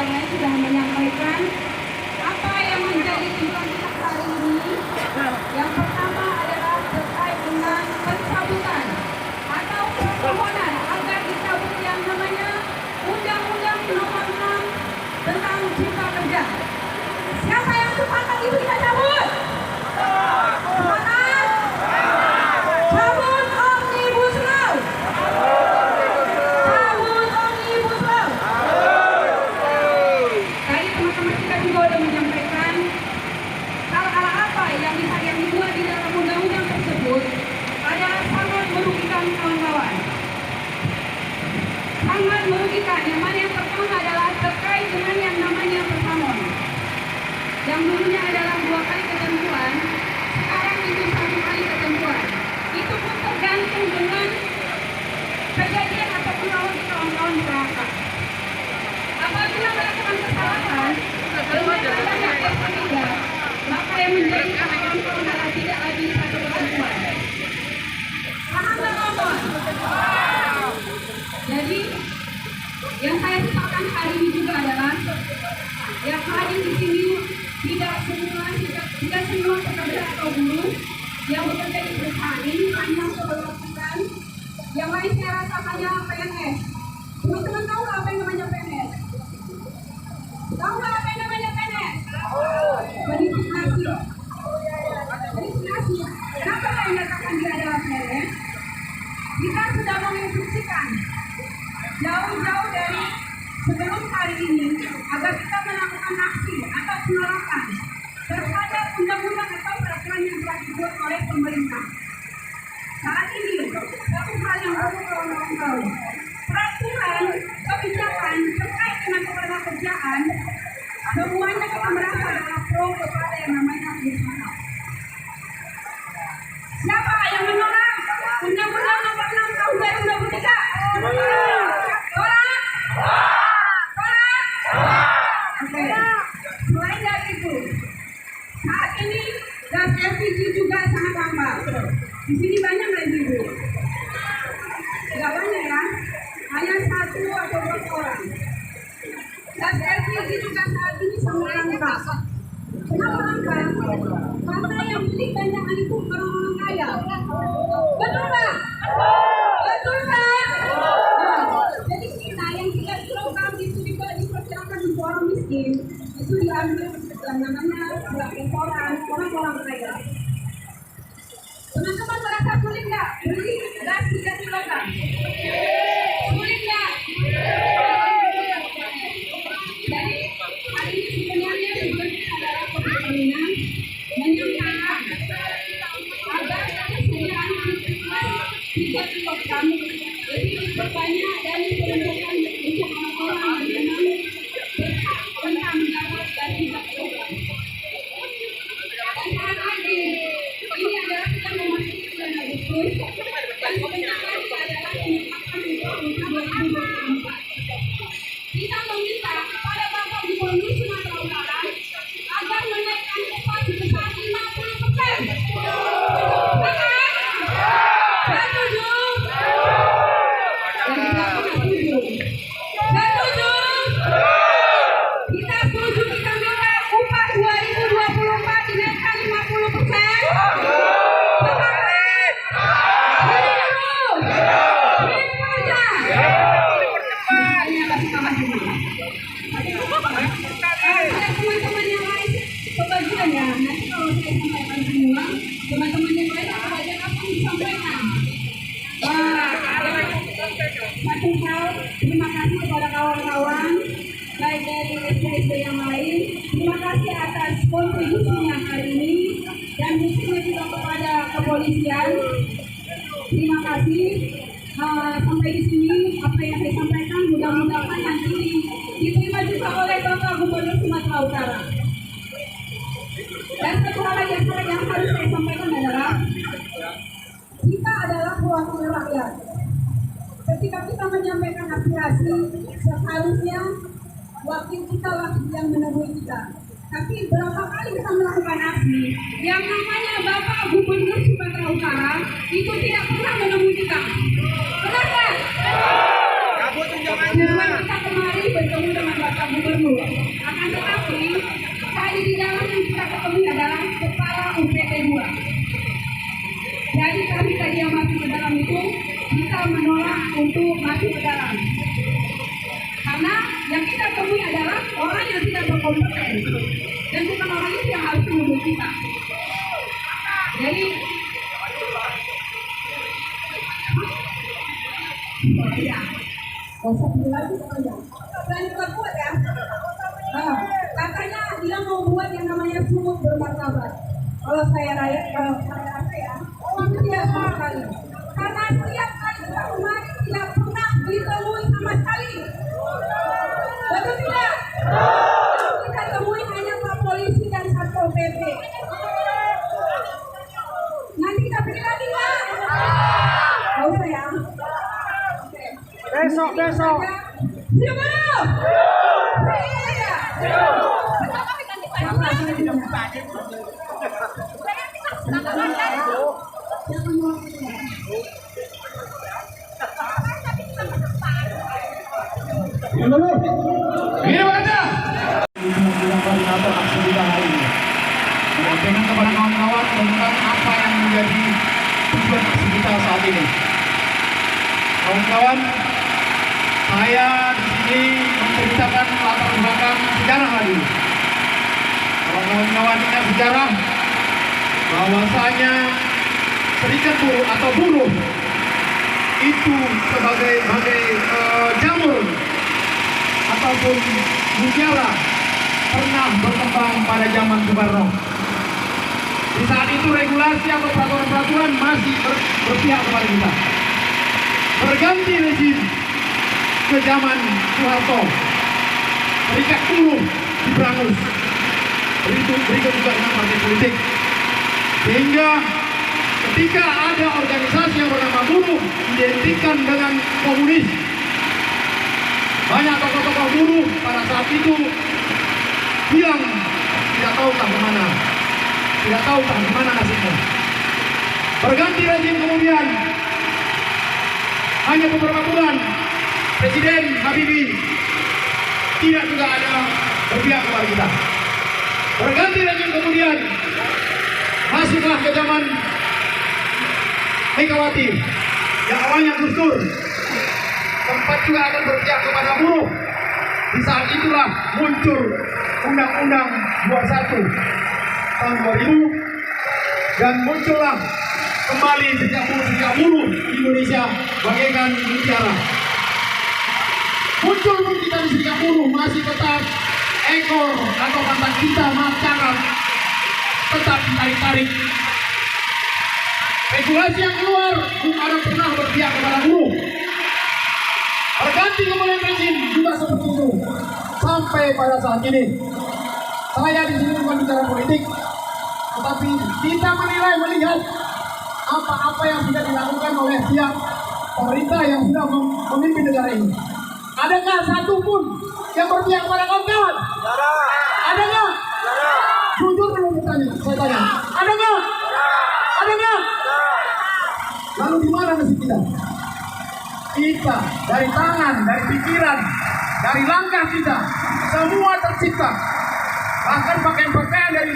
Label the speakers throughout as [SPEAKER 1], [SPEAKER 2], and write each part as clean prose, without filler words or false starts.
[SPEAKER 1] yang lain sudah menyampaikan apa yang menjadi tujuan kita hari ini. Yang pertama adalah terkait dengan pencabutan atau permohonan agar dicabut yang namanya Undang-Undang Nomor 6 tentang Cipta Kerja. Siapa yang sepakat itu kita cabut? Sepakat? Cabut Omnibus Law. Cabut Omnibus Law. Tadi teman-teman kita juga sudah menyampaikan hal-hal apa yang dibuat di dalam undang-undang tersebut adalah sangat merugikan kawan-kawan. Sangat merugikan. Yang mana yang pertama adalah terkait dengan yang namanya pesangon. Yang dulunya adalah 2 kali ketentuan, sekarang itu 1 kali ketentuan. Itu pun tergantung dengan kejadian ataupun kalau kawan-kawan berangkat. Apabila melakukan kesalahan, dengan adanya SP3, maka yang menjadi kawan-kawan adalah tidak lagi 1 ketentuan. Paham nggak kawan? Jadi, yang saya sesalkan hari ini juga adalah yang hadir di sini tidak semua pekerja atau buruh yang bekerja di perusahaan ini hanya keberlangsungan. Yang lain saya rasa hanya PNS. Teman-teman tahu nggak apa yang namanya PNS? Tahu nggak apa yang namanya PNS? Verifikasi. Verifikasi. Kenapa saya mengatakan dia adalah PNS? Kita sudah menginstruksikan jauh-jauh dari sebelum hari ini agar kita melakukan aksi atau penolakan terhadap undang-undang atau peraturan yang telah dibuat oleh pemerintah. Saat ini, satu hal yang perlu kawan-kawan tahu, peraturan kebijakan terkait dengan ketenagakerjaan semuanya kita merasa adalah pro kepada yang namanya usaha. Siapa yang menolak Undang-Undang Nomor 6 Tahun 2023? Selain dari itu, saat ini gas LPG juga sangat lambat. Di sini banyak lagi ibu. Tidak banyak ya, hanya 1 atau 2 orang. Gas LPG juga saat ini sangat langka. Kenapa langka? Karena yang beli banyak itu orang-orang kaya. Betul nggak? Betul nggak? Jadi kita yang 3 kilogram itu juga diperkirakan untuk orang miskin. Itu diambil yang namanya restoran orang-orang kaya. Teman-teman merasa sulit nggak beli gas 3 kilogram? Sulit nggak? Jadi hari ini sebenarnya adalah Pertamina menyampaikan agar ketersediaan gas 3 kilogram lebih diperbanyak dan diperuntukkan untuk orang-orang yang memang berhak tentang mendapat gas 3 kilogram. Dan saat lagi, ini adalah kita memasuki bulan Agustus dan sebentar lagi adalah penetapan untuk 2024. Kita meminta kepada Bapak Gubernur Sumatera Utara agar menaikkan upah sebesar 50%. Setuju? Yang belakang setuju. Setuju? Kita setuju kita minta upah 2024 dinaikkan 50%. Sepakat? Ini dulu. Ini dulu aja. Misalnya kasih tambah dulu. Teman-teman yang lain kebagian ya. Nanti kalau saya sampaikan semua, teman-teman yang lain kebagian apa yang disampaikan. Satu hal, terima kasih kepada kawan-kawan baik dari SD yang lain. Terima kasih atas kontribusinya hari ini dan khususnya juga kepada kepolisian. Terima kasih. Sampai di sini apa yang saya sampaikan mudah-mudahan nanti diterima juga oleh Bapak Gubernur Sumatera Utara. Dan satu hal lagi yang harus saya sampaikan adalah kita adalah perwakilan rakyat. Ketika kita menyampaikan aspirasi, seharusnya wakil kita lah yang menemui kita. Tapi berapa kali kita melakukan aksi, yang namanya Bapak Gubernur Sumatera Utara itu tidak pernah menemui kita. Benar nggak? Tujuan kita kemarin bertemu dengan Bapak Gubernur. Akan tetapi saya di dalam yang kita ketemu adalah kepala UPT 2. Jadi kami tadi yang masuk ke dalam itu kita menolak untuk masuk ke dalam. Karena yang kita temui adalah orang yang tidak berkompeten dan bukan orang itu yang harus menunggu kita. Jadi ya, usah lagi ya. Berani buat ya. Katanya dia mau buat yang namanya sumut bermartabat. Kalau saya rakyat, kalau saya rasa ya, itu dia sama sekali. Karena setiap kali kita kemari tidak pernah ditemui sama sekali. Betul tidak? Kita temui hanya Pak Polisi dan Satpol PP. Nanti kita pergi lagi nggak? Nggak usah ya.
[SPEAKER 2] Besok.
[SPEAKER 1] Siap belum? Iya.
[SPEAKER 2] Dengan kepada kawan-kawan tentang apa yang menjadi tujuan aksi kita saat ini. Kawan-kawan, saya di sini menceritakan latar belakang sejarah lagi. Kalau kawan-kawan ingat sejarah, bahwasanya serikat buruh atau buruh itu sebagai jamur ataupun mutiara pernah berkembang pada zaman Soekarno. Di saat itu regulasi atau peraturan-peraturan masih berpihak kepada kita. Berganti rezim ke zaman Soeharto, serikat buruh diberangus. Berikut juga dengan partai politik. Sehingga ketika ada organisasi yang bernama buruh diidentikan dengan komunis, banyak tokoh-tokoh buruh pada saat itu hilang, tidak tahu kemana. Tidak tahu bagaimana nasibnya. Berganti rezim kemudian, hanya beberapa bulan, Presiden Habibie tidak juga ada berpihak kepada kita. Berganti rezim kemudian, masuklah ke zaman Megawati, yang awalnya Gus Dur, tempat juga akan berpihak kepada buruh. Di saat itulah muncul Undang-Undang 21 tahun 2000 dan muncullah kembali serikat buruh di Indonesia bagaikan mutiara. Muncul pun kita di serikat buruh masih tetap ekor atau pantat kita masyarakat tetap ditarik-tarik. Regulasi yang keluar bukan ada pernah berpihak kepada buruh. Berganti kemudian rezim juga seperti itu sampai pada saat ini. Saya di sini bukan bicara politik, tetapi kita melihat apa-apa yang sudah dilakukan oleh pihak pemerintah yang sudah memimpin negara ini. Adakah satu pun yang berpihak pada kawan-kawan? Ada nggak? Jujur dulu saya tanya. Ada nggak? Ada nggak? Lalu di mana nasib kita? Kita dari tangan, dari pikiran, dari langkah kita, semua tercipta. Bahkan pakaian-pakaian dari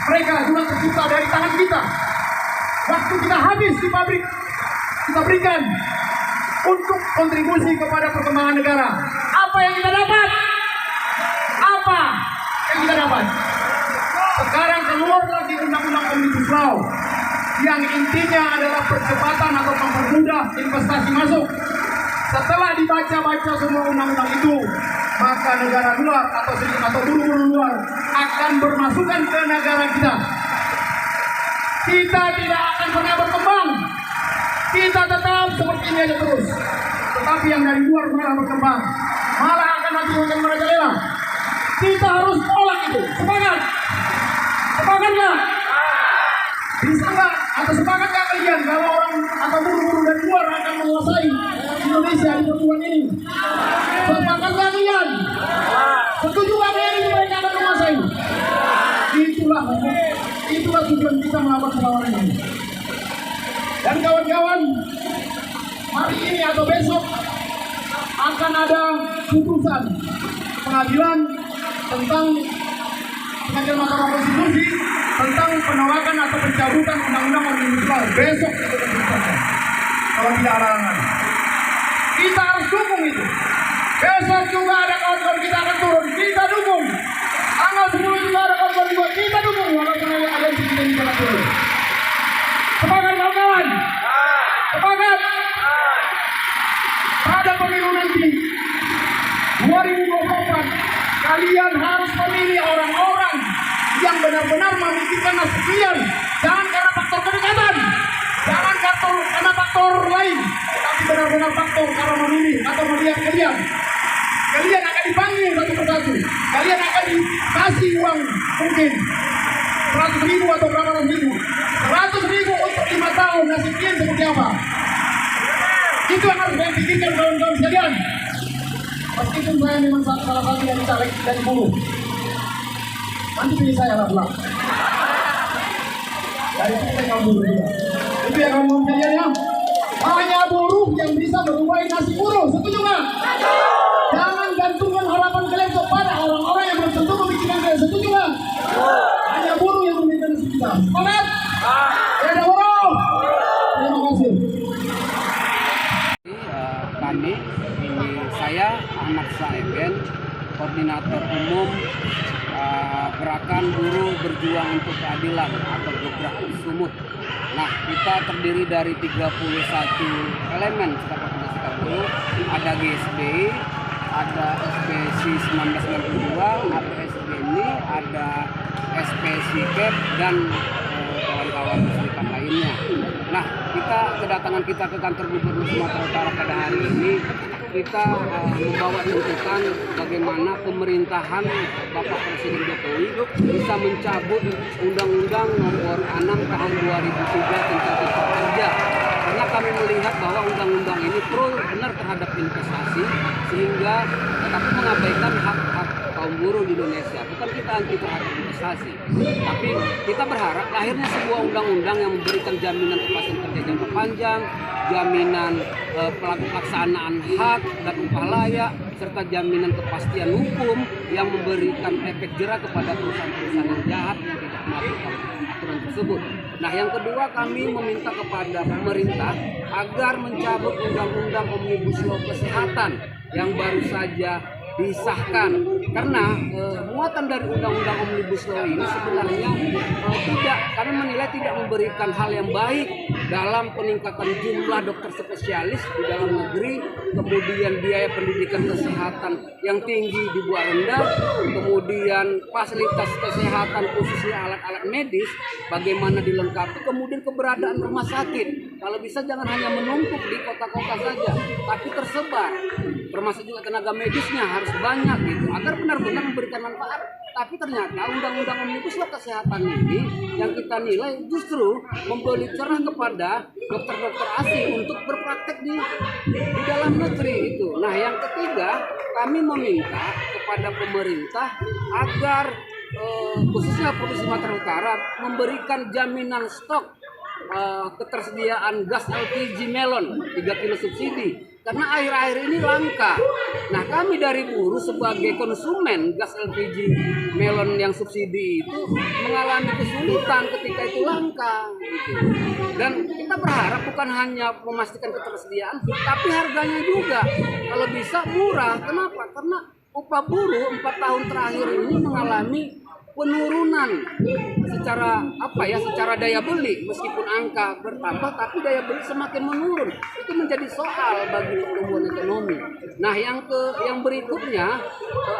[SPEAKER 2] mereka juga tercipta dari tangan kita. Waktu kita habis di pabrik, kita berikan untuk kontribusi kepada perkembangan negara. Apa yang kita dapat? Apa yang kita dapat? Sekarang keluar lagi undang-undang Omnibus Law yang intinya adalah percepatan atau mempermudah investasi masuk. Setelah dibaca-baca semua undang-undang itu, maka negara luar atau buruh-buruh luar akan bermasukan ke negara kita. Kita tidak akan pernah berkembang. Kita tetap seperti ini aja terus. Tetapi yang dari luar malah berkembang, malah akan nanti makin merajalela. Kita harus tolak itu. Semangat, semangat nggak? Bisa nggak? Atau semangat nggak kalian kalau orang atau buruh-buruh dari luar akan menguasai Indonesia di pertemuan ini? Semangat nggak kalian? Setuju nggak kalian ini mereka akan menguasai? Itulah tujuan kita melakukan perlawanan ini. Dan kawan-kawan, hari ini atau besok akan ada putusan pengadilan tentang pengadilan Mahkamah Konstitusi tentang penolakan atau pencabutan undang-undang Omnibus Law. Besok itu keputusannya. Kalau tidak ada halangan. Kita harus dukung itu. Besok juga ada kawan-kawan kita akan turun. Kita dukung. Tanggal 10 juga ada kawan-kawan juga. Kita dukung. Walaupun ada di sini kita turun. Semangat kawan-kawan. Semangat. Pada pemilu nanti 2024 kalian harus memilih orang-orang yang benar-benar memikirkan nasib kalian. Jangan karena faktor kedekatan, jangan karena faktor lain, tapi benar-benar faktor karena memilih atau melihat kalian. Kalian akan dipanggil satu persatu. Kalian akan dikasih uang mungkin 100.000 atau berapa ratus ribu. 100.000 untuk 5 tahun. Nasib kalian seperti apa? Itu yang harus kalian pikirkan kawan-kawan sekalian. Meskipun saya memang salah satu yang caleg dari buruh. Nanti pilih saya lah pulang. Dari itu saya kaum buruh juga. Itu yang kaum sekalian ya. Hanya buruh yang bisa merubah nasib buruh. Setuju nggak? Jangan gantungkan harapan kalian kepada orang-orang yang belum tentu memikirkan kalian. Setuju nggak? Hanya buruh yang memikirkan nasib kita. Semangat! Ada buruh! Terima kasih.
[SPEAKER 3] Kami, ini saya Ahmad Saeben, koordinator umum Gerakan Buruh Berjuang untuk Keadilan atau Gebrak Sumut. Nah, kita terdiri dari 31 elemen Serikat Buruh. Ada GSBI, ada SPC 1992, ada SBNI, ada SPCKEP dan kawan-kawan serikat lainnya. Nah, kedatangan kita ke kantor Gubernur Sumatera Utara pada hari ini, kita membawa tuntutan bagaimana pemerintahan Bapak Presiden Jokowi bisa mencabut Undang-Undang Nomor 6 Tahun 2003 tentang Cipta Kerja. Karena kami melihat bahwa undang-undang ini pro benar terhadap investasi, sehingga tetapi mengabaikan hak-hak kaum buruh di Indonesia. Bukan kita anti terhadap investasi, tapi kita berharap lahirnya sebuah undang-undang yang memberikan jaminan kepastian kerja jangka panjang, jaminan pelaksanaan hak dan upah layak, serta jaminan kepastian hukum yang memberikan efek jera kepada perusahaan-perusahaan yang jahat yang tidak melakukan aturan tersebut. Nah, yang kedua, kami meminta kepada pemerintah agar mencabut Undang-Undang Omnibus Law Kesehatan yang baru saja disahkan, karena muatan dari Undang-Undang Omnibus Law ini sebenarnya kami menilai tidak memberikan hal yang baik dalam peningkatan jumlah dokter spesialis di dalam negeri, kemudian biaya pendidikan kesehatan yang tinggi dibuat rendah, kemudian fasilitas kesehatan khususnya alat-alat medis bagaimana dilengkapi, kemudian keberadaan rumah sakit kalau bisa jangan hanya menumpuk di kota-kota saja, tapi tersebar, termasuk juga tenaga medisnya harus banyak gitu agar benar-benar memberikan manfaat. Tapi ternyata Undang-Undang Omnibus Law Kesehatan ini yang kita nilai justru memberi cerah kepada dokter-dokter asing untuk berpraktek di dalam negeri itu. Nah, yang ketiga, kami meminta kepada pemerintah agar khususnya Provinsi Sumatera Utara memberikan jaminan stok ketersediaan gas LPG melon 3 kilo subsidi, karena akhir-akhir ini langka. Nah, kami dari buruh sebagai konsumen gas LPG melon yang subsidi itu mengalami kesulitan ketika itu langka gitu. Dan kita berharap bukan hanya memastikan ketersediaan, tapi harganya juga kalau bisa murah. Kenapa? Karena upah buruh 4 tahun terakhir ini mengalami penurunan secara daya beli, meskipun angka bertambah tapi daya beli semakin menurun. Itu menjadi soal bagi pertumbuhan ekonomi. Nah, yang berikutnya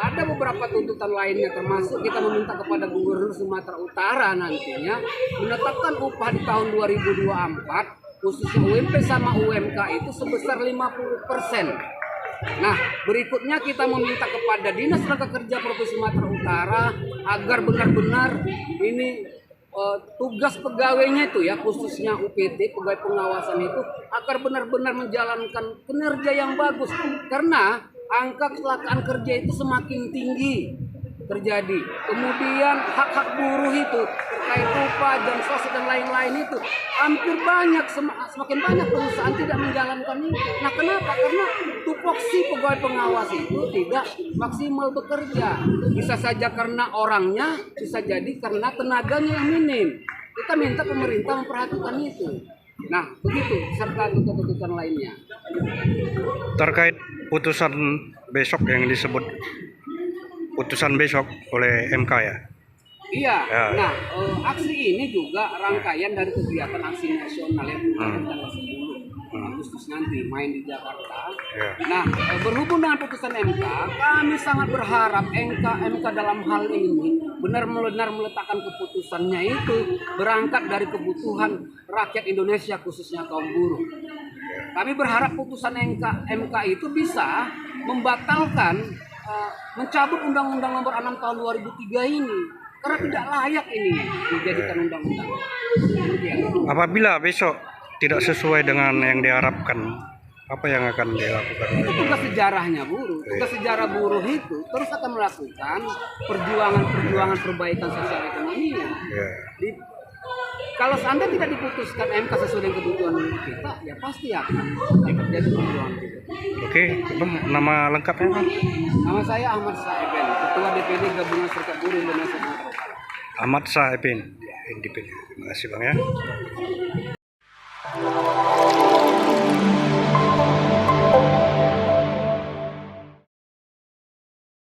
[SPEAKER 3] ada beberapa tuntutan lainnya, termasuk kita meminta kepada Gubernur Sumatera Utara nantinya menetapkan upah di tahun 2024 khususnya UMP sama UMK itu sebesar 50%. Nah, berikutnya kita meminta kepada Dinas Tenaga Kerja Provinsi Sumatera Utara agar benar-benar ini tugas pegawainya itu ya, khususnya UPT, pegawai pengawasan itu, agar benar-benar menjalankan kinerja yang bagus. Karena angka kecelakaan kerja itu semakin tinggi terjadi. Kemudian hak-hak buruh itu terkait upah, jam sosial dan lain-lain itu hampir banyak, semakin banyak perusahaan tidak menjalankan ini. Nah kenapa? Karena tupoksi pegawai pengawas itu tidak maksimal bekerja. Bisa saja karena orangnya, bisa jadi karena tenaganya yang minim. Kita minta pemerintah memperhatikan itu. Nah begitu, serta tuntutan lainnya.
[SPEAKER 4] Terkait putusan besok yang disebut putusan besok oleh MK ya.
[SPEAKER 3] Iya,
[SPEAKER 4] Ya.
[SPEAKER 3] nah aksi ini juga rangkaian dari kegiatan aksi nasional yang tanggal 10 Agustus nanti main di Jakarta.
[SPEAKER 4] Ya.
[SPEAKER 3] Nah, berhubung dengan putusan MK, kami sangat berharap MK dalam hal ini benar-benar meletakkan keputusannya itu berangkat dari kebutuhan rakyat Indonesia khususnya kaum buruh. Kami berharap putusan MK itu bisa membatalkan mencabut Undang-Undang Nomor 6 Tahun 2003 ini. Karena tidak layak ini dijadikan undang-undang.
[SPEAKER 4] Apabila besok tidak sesuai dengan yang diharapkan, apa yang akan dilakukan?
[SPEAKER 3] Itu tugas sejarahnya buruh. Tugas sejarah buruh itu terus akan melakukan perjuangan perbaikan sosial ekonominya.
[SPEAKER 4] Ya.
[SPEAKER 3] Kalau seandainya tidak diputuskan MK sesuai dengan kebutuhan kita, ya pasti akan terjadi perjuangan kita.
[SPEAKER 4] Oke, Bang, nama lengkapnya Bang?
[SPEAKER 3] Nama saya Ahmad Saeben, Ketua DPD Gabungan Serikat Buruh Indonesia.
[SPEAKER 4] Ahmad Saeben, independen. Terima kasih Bang ya.